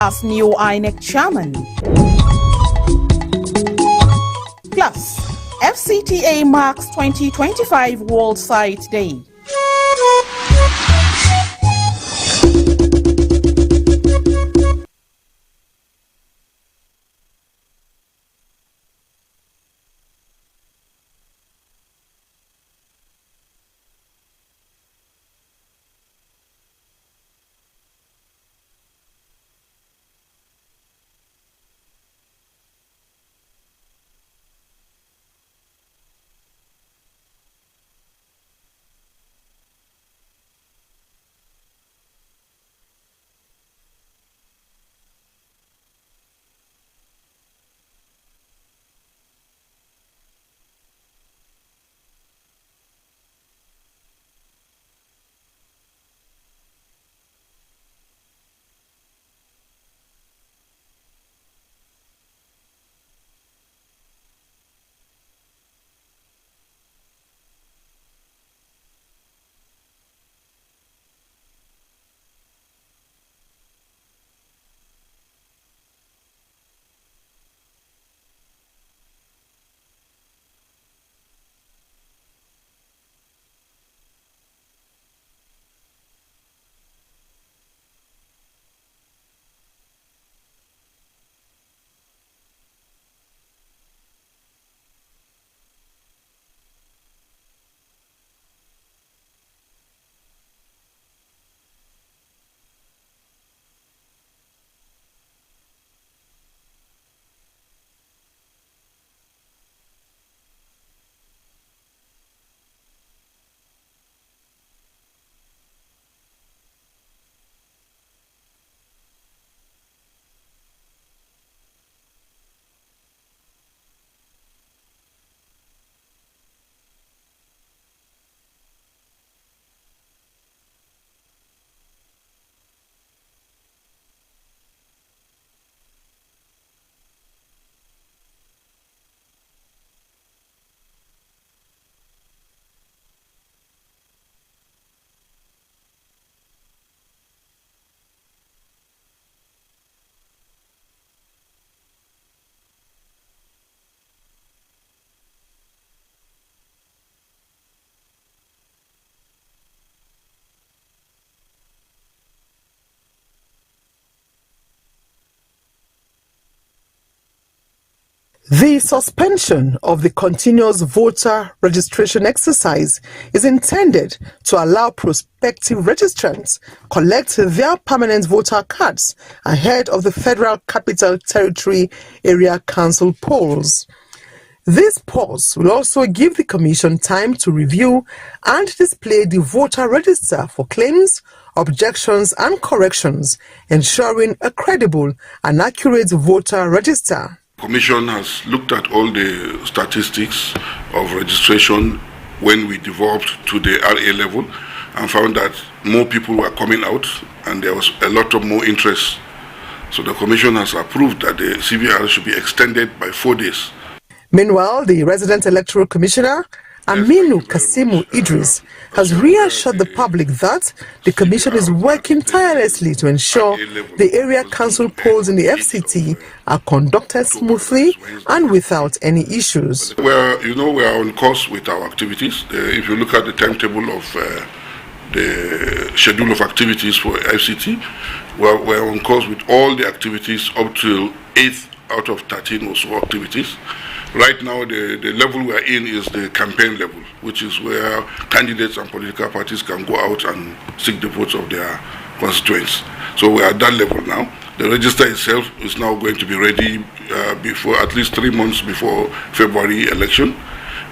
as new INEC chairman. Plus, FCTA marks 2025 World Sight Day. The suspension of the continuous voter registration exercise is intended to allow prospective registrants collect their permanent voter cards ahead of the Federal Capital Territory Area Council polls. This pause will also give the Commission time to review and display the voter register for claims, objections and corrections, ensuring a credible and accurate voter register. The Commission has looked at all the statistics of registration when we developed to the RA level and found that more people were coming out and there was a lot of more interest. So the Commission has approved that the CVR should be extended by 4 days. Meanwhile, the resident electoral commissioner, Aminu Kasimu Idris, has reassured the public that the Commission is working tirelessly to ensure the area council polls in the FCT are conducted smoothly and without any issues. We are on course with our activities. If you look at the timetable of the schedule of activities for FCT, we're on course with all the activities up to 8 out of 13 or so activities. Right now, the level we're in is the campaign level, which is where candidates and political parties can go out and seek the votes of their constituents. So we're at that level now. The register itself is now going to be ready before at least 3 months before February election.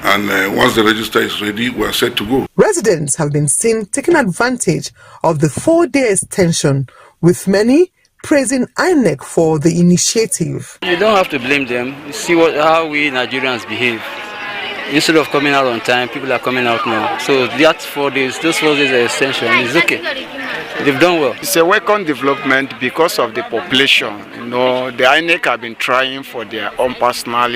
And once the register is ready, we're set to go. Residents have been seen taking advantage of the 4-day extension, with many praising INEC for the initiative. You don't have to blame them. See how we Nigerians behave. Instead of coming out on time, people are coming out now. So that 4 days, those 4 days extension is okay. They've done well. It's a welcome development because of the population. The INEC have been trying for their own personal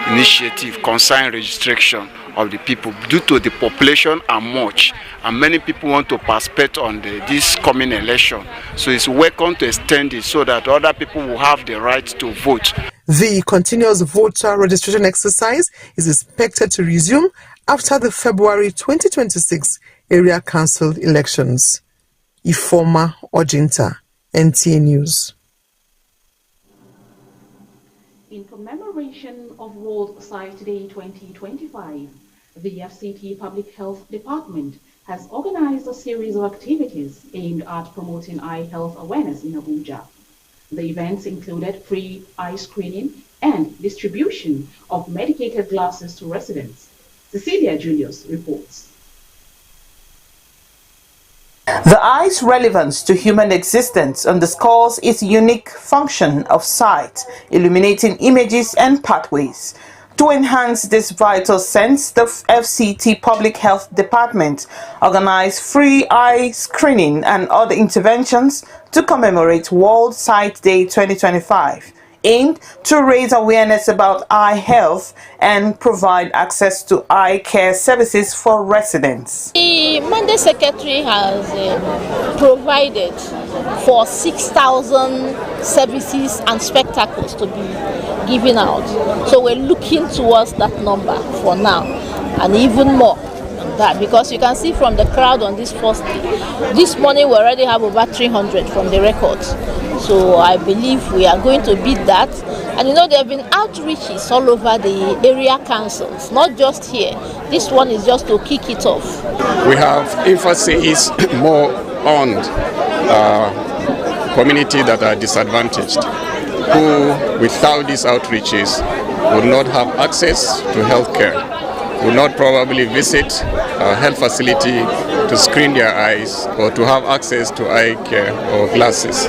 initiative concerning registration of the people due to the population are much, and many people want to participate on this coming election. So it's welcome to extend it so that other people will have the right to vote. The continuous voter registration exercise is expected to resume after the February 2026 area council elections. Ifoma Ojinta, NTA News. In commemoration of World Sight Day 2025, the FCT Public Health Department has organized a series of activities aimed at promoting eye health awareness in Abuja. The events included free eye screening and distribution of medicated glasses to residents. Cecilia Julius reports. The eye's relevance to human existence underscores its unique function of sight, illuminating images and pathways. To enhance this vital sense, the FCT Public Health Department organized free eye screening and other interventions to commemorate World Sight Day 2025, aimed to raise awareness about eye health and provide access to eye care services for residents. The Mandate Secretary has provided for 6,000 services and spectacles to be given out. So we're looking towards that number for now, and even more than that, because you can see from the crowd on this first day, this morning we already have over 300 from the records. So I believe we are going to beat that. And there have been outreaches all over the area councils, not just here. This one is just to kick it off. We have emphasis more on community that are disadvantaged, who without these outreaches would not have access to health care, would not probably visit a health facility to screen their eyes or to have access to eye care or glasses.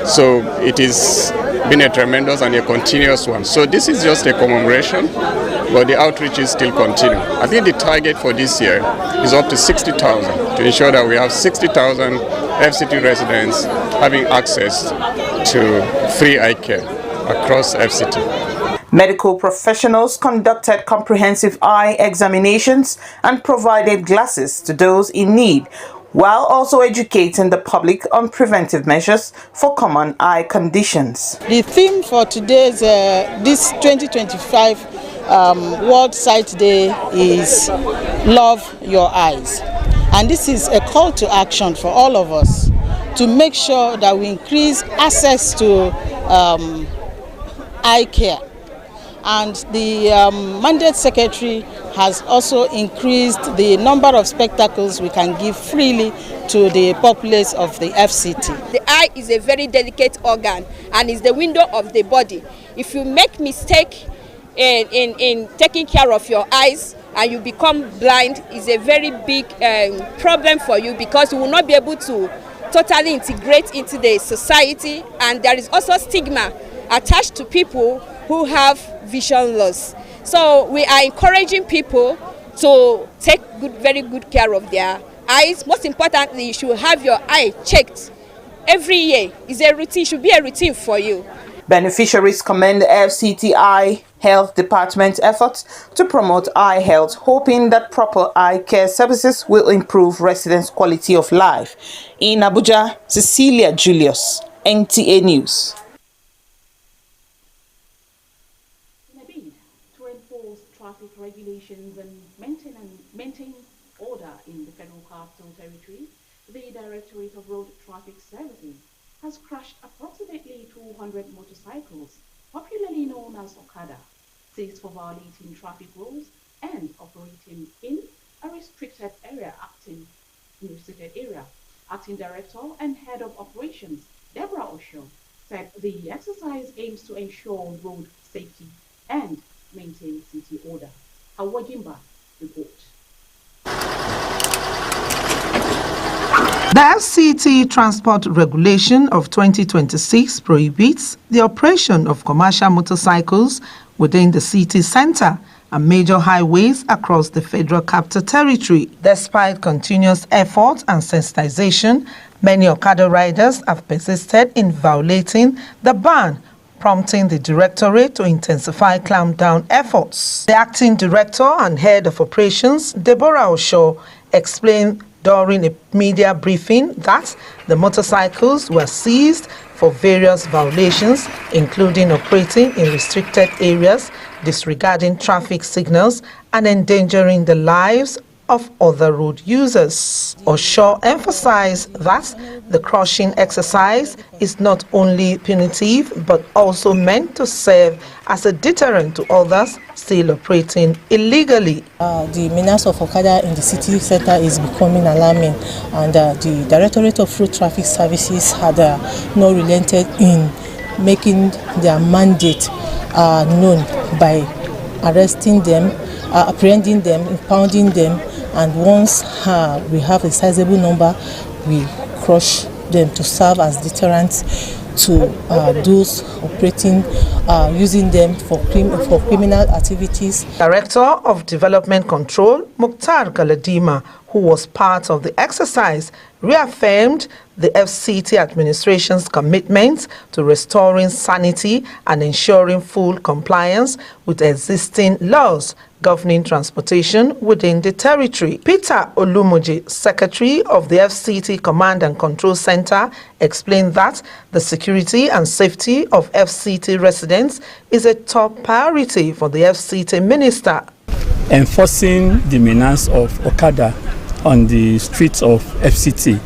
So it has been a tremendous and a continuous one. So this is just a commemoration, but the outreaches still continue. I think the target for this year is up to 60,000 to ensure that we have 60,000 FCT residents having access to free eye care across FCT. Medical professionals conducted comprehensive eye examinations and provided glasses to those in need, while also educating the public on preventive measures for common eye conditions. The theme for today's this 2025 World Sight Day is Love Your Eyes. And this is a call to action for all of us to make sure that we increase access to eye care. And the Mandate Secretary has also increased the number of spectacles we can give freely to the populace of the FCT. The eye is a very delicate organ and is the window of the body. If you make mistake in taking care of your eyes and you become blind, is a very big problem for you, because you will not be able to totally integrate into the society, and there is also stigma attached to people who have vision loss. So we are encouraging people to take very good care of their eyes. Most importantly, you should have your eye checked every year. It's a routine, should be a routine for you. Beneficiaries commend the FCT Eye Health Department's efforts to promote eye health, hoping that proper eye care services will improve residents' quality of life. In Abuja, Cecilia Julius, NTA News. Traffic regulations and maintain order in the Federal Capital Territory, the Directorate of Road Traffic Services has crashed approximately 200 motorcycles, popularly known as Okada, seized for violating traffic rules and operating in a restricted area. Acting Director and Head of Operations, Deborah Osho, said the exercise aims to ensure road safety and maintain city order. Hawa Gimba report. The FCT Transport Regulation of 2026 prohibits the operation of commercial motorcycles within the city center and major highways across the Federal Capital Territory. Despite continuous effort and sensitization, many Okada riders have persisted in violating the ban, prompting the Directorate to intensify clampdown efforts. The acting director and head of operations, Deborah Osho, explained during a media briefing that the motorcycles were seized for various violations, including operating in restricted areas, disregarding traffic signals, and endangering the lives of other road users. Osho emphasized that the crushing exercise is not only punitive but also meant to serve as a deterrent to others still operating illegally. The menace of Okada in the city center is becoming alarming, and the Directorate of Road Traffic Services had not relented in making their mandate known by arresting them, apprehending them, impounding them, and once we have a sizable number, we crush them to serve as deterrents to those operating, using them for criminal activities. Director of Development Control, Mukhtar Galadima, who was part of the exercise, reaffirmed the FCT administration's commitment to restoring sanity and ensuring full compliance with existing laws governing transportation within the territory. Peter Olumuji, Secretary of the FCT Command and Control Center, explained that the security and safety of FCT residents is a top priority for the FCT minister. Enforcing the menace of Okada on the streets of FCT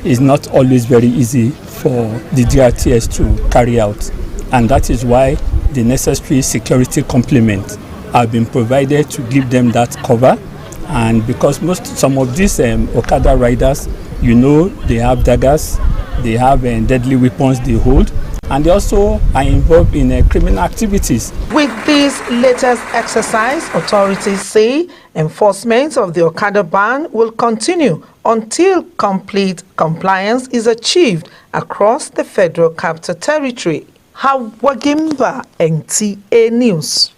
is not always very easy for the DRTS to carry out, and that is why the necessary security complement have been provided to give them that cover. And because some of these Okada riders, you know, they have daggers, they have deadly weapons they hold, and they also are involved in criminal activities. With this latest exercise, authorities say enforcement of the Okada ban will continue until complete compliance is achieved across the Federal Capital Territory. Hawagimba, NTA News.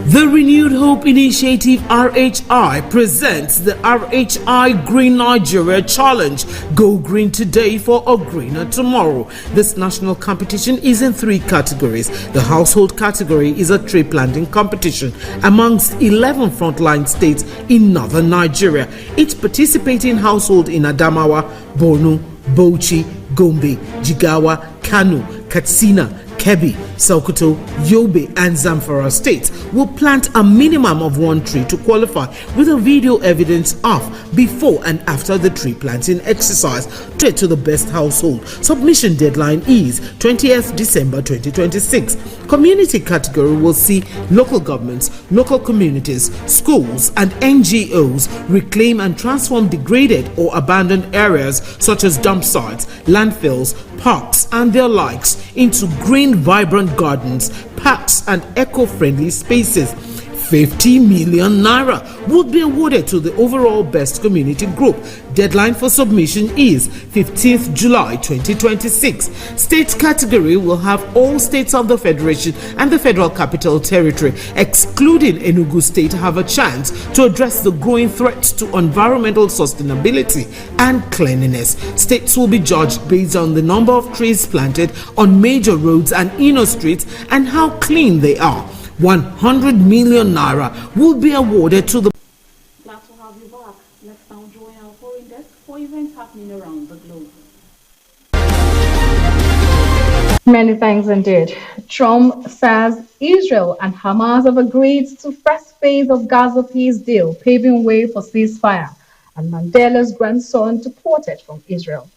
The Renewed Hope Initiative RHI presents the RHI Green Nigeria Challenge. Go green today for a greener tomorrow. This national competition is in 3 categories. The household category is a tree planting competition amongst 11 frontline states in northern Nigeria. Each participating household in Adamawa, Borno, Bauchi, Gombe, Jigawa, Kano, Katsina, Kebbi, Sokoto, Yobe, and Zamfara states will plant a minimum of 1 tree to qualify, with a video evidence of before and after the tree planting exercise. Straight to the best household. Submission deadline is 20th December 2026. Community category will see local governments, local communities, schools, and NGOs reclaim and transform degraded or abandoned areas such as dump sites, landfills, parks, and their likes into green, vibrant gardens, parks, and eco-friendly spaces. 50 million naira would be awarded to the overall best community group. Deadline for submission is 15th July 2026. State category will have all states of the Federation and the Federal Capital Territory, excluding Enugu State, have a chance to address the growing threats to environmental sustainability and cleanliness. States will be judged based on the number of trees planted on major roads and inner streets and how clean they are. 100 million naira will be awarded to the... Glad to have you back. Let's now join our foreign desk for events happening around the globe. Many thanks indeed. Trump says Israel and Hamas have agreed to first phase of Gaza peace deal, paving way for ceasefire, and Mandela's grandson deported from Israel.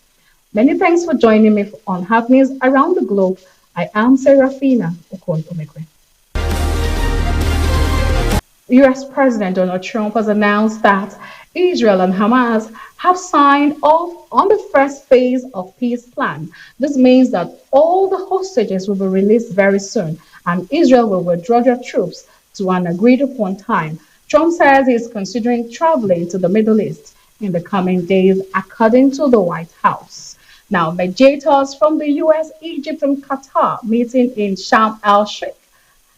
Many thanks for joining me on Happenings Around the Globe. I am Serafina Okon-Omekwe. U.S. President Donald Trump has announced that Israel and Hamas have signed off on the first phase of peace plan. This means that all the hostages will be released very soon, and Israel will withdraw their troops to an agreed-upon time. Trump says he is considering traveling to the Middle East in the coming days, according to the White House. Now, mediators from the U.S., Egypt, and Qatar meeting in Sharm el-Sheikh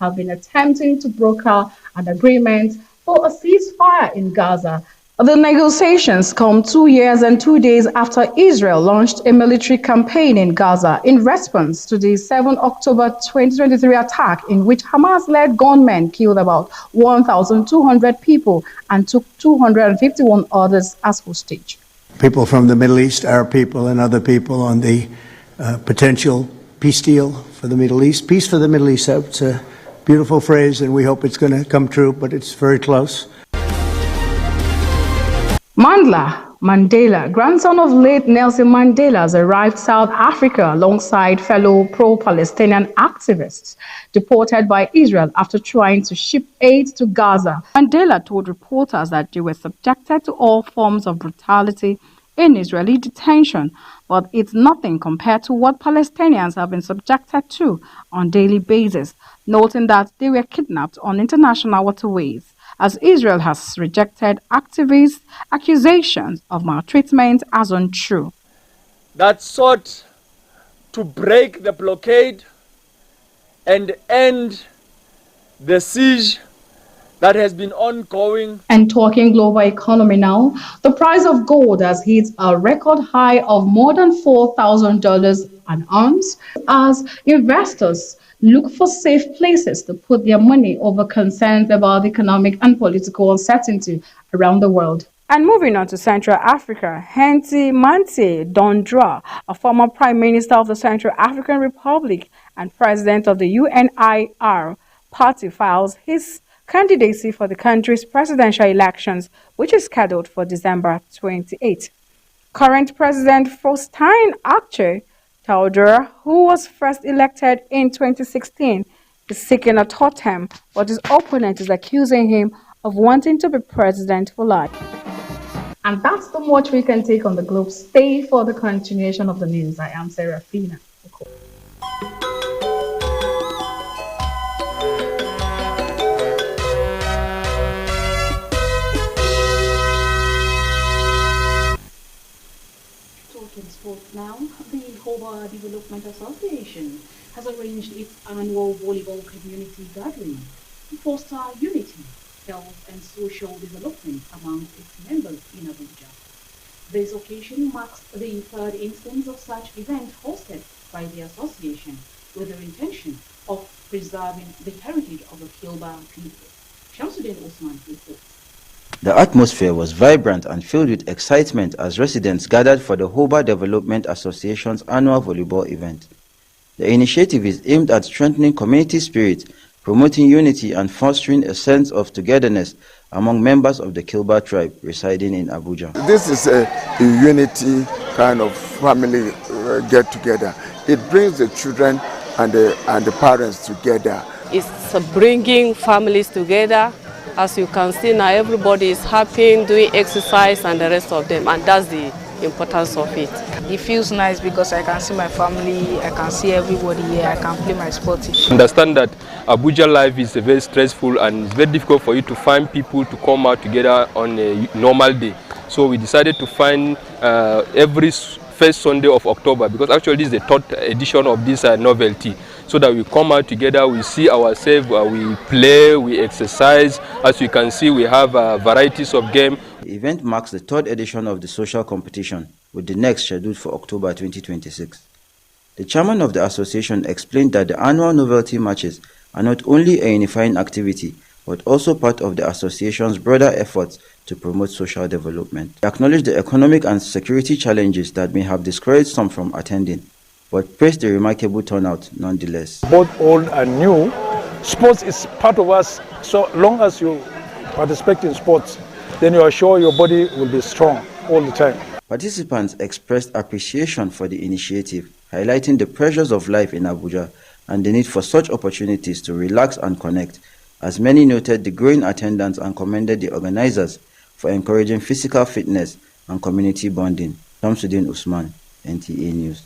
have been attempting to broker an agreement for a ceasefire in Gaza. The negotiations come 2 years and 2 days after Israel launched a military campaign in Gaza in response to the 7 October 2023 attack in which Hamas-led gunmen killed about 1,200 people and took 251 others as hostage. People from the Middle East, Arab people and other people on the potential peace deal for the Middle East. Peace for the Middle East, it's a beautiful phrase and we hope it's going to come true, but it's very close. Mandela, grandson of late Nelson Mandela, has arrived South Africa alongside fellow pro-Palestinian activists deported by Israel after trying to ship aid to Gaza. Mandela told reporters that they were subjected to all forms of brutality in Israeli detention, but it's nothing compared to what Palestinians have been subjected to on a daily basis, noting that they were kidnapped on international waterways, as Israel has rejected activists' accusations of maltreatment as untrue. That sought to break the blockade and end the siege that has been ongoing. And talking global economy now, the price of gold has hit a record high of more than $4,000 an ounce as investors look for safe places to put their money over concerns about economic and political uncertainty around the world. And moving on to Central Africa, Henty Mante Dondra, a former Prime Minister of the Central African Republic and President of the UNIR party, files his candidacy for the country's presidential elections, which is scheduled for December 28. Current President Faustin Archer Touadera, who was first elected in 2016, is seeking a third term, but his opponent is accusing him of wanting to be president for life. And that's the much we can take on the globe. Stay for the continuation of the news. I am Serafina. Sports now, the Hoba Development Association has arranged its annual volleyball community gathering to foster unity, health and social development among its members in Abuja. This occasion marks the third instance of such event hosted by the association with the intention of preserving the heritage of the Kilba people. Shamsuddin Usman reports. The atmosphere was vibrant and filled with excitement as residents gathered for the Hoba Development Association's annual volleyball event. The initiative is aimed at strengthening community spirit, promoting unity and fostering a sense of togetherness among members of the Kilba tribe residing in Abuja. This is a unity kind of family get-together. It brings the children and the parents together. It's bringing families together. As you can see now, everybody is happy, doing exercise and the rest of them, and that's the importance of it. It feels nice because I can see my family, I can see everybody here, I can play my sport. Understand that Abuja life is very stressful and it's very difficult for you to find people to come out together on a normal day. So we decided to find every first Sunday of October, because actually this is the third edition of this novelty. So that we come out together, we see ourselves, we play, we exercise. As you can see, we have varieties of games. The event marks the third edition of the social competition, with the next scheduled for October 2026. The chairman of the association explained that the annual novelty matches are not only a unifying activity, but also part of the association's broader efforts to promote social development. He acknowledged the economic and security challenges that may have discouraged some from attending, but praised the remarkable turnout nonetheless. Both old and new, sports is part of us. So long as you participate in sports, then you are sure your body will be strong all the time. Participants expressed appreciation for the initiative, highlighting the pressures of life in Abuja and the need for such opportunities to relax and connect, as many noted the growing attendance and commended the organizers for encouraging physical fitness and community bonding. Shamsuddin Usman, NTA News.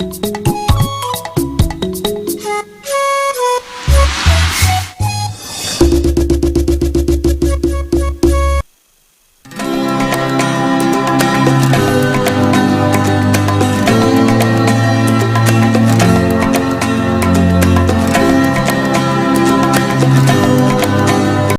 you.